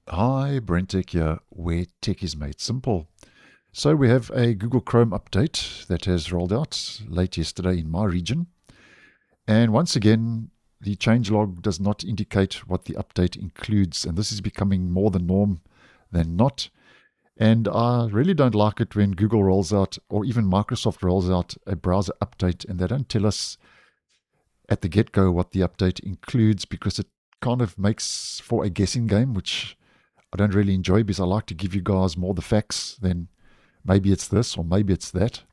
Hi, BrenTech here, where tech is made simple. So we have a Google Chrome update that has rolled out late yesterday in my region. And once again, the changelog does not indicate what the update includes. And this is becoming more the norm than not. And I really don't like it when Google rolls out, or even Microsoft rolls out, a browser update and they don't tell us at the get-go what the update includes, because it kind of makes for a guessing game, which I don't really enjoy, because I like to give you guys more the facts than maybe it's this or maybe it's that.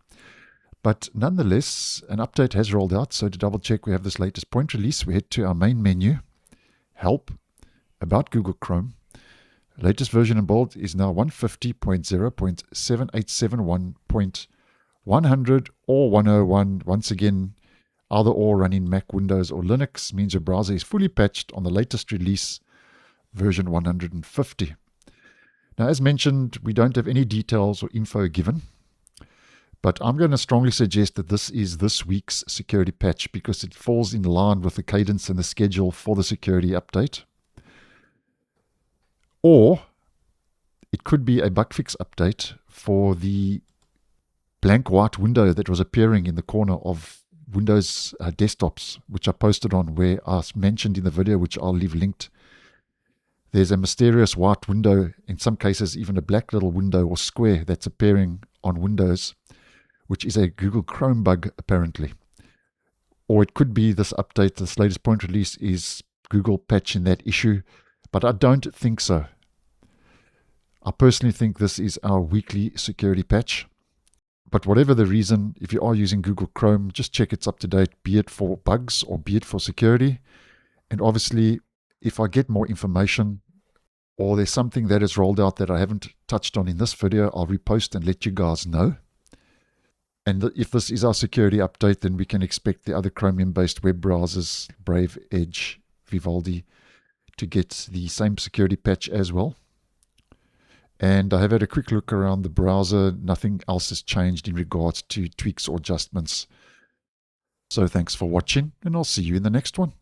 But nonetheless, an update has rolled out. So to double check we have this latest point release, we head to our main menu, Help, About Google Chrome. Latest version in bold is now 150.0.7871.100 or 101. Once again, either or running Mac, Windows, or Linux means your browser is fully patched on the latest release, version 150. Now, as mentioned, we don't have any details or info given, but I'm going to strongly suggest that this is this week's security patch because it falls in line with the cadence and the schedule for the security update. Or it could be a bug fix update for the blank white window that was appearing in the corner of Windows desktops, which I posted on, where I mentioned in the video, which I'll leave linked. There's a mysterious white window, in some cases even a black little window or square that's appearing on Windows, which is a Google Chrome bug apparently. Or it could be this update, this latest point release is Google patching that issue, but I don't think so. I personally think this is our weekly security patch. But whatever the reason, if you are using Google Chrome, just check it's up to date, be it for bugs or be it for security. And obviously, if I get more information or there's something that is rolled out that I haven't touched on in this video, I'll repost and let you guys know. And if this is our security update, then we can expect the other Chromium-based web browsers, Brave, Edge, Vivaldi, to get the same security patch as well. And I have had a quick look around the browser. Nothing else has changed in regards to tweaks or adjustments. So thanks for watching, and I'll see you in the next one.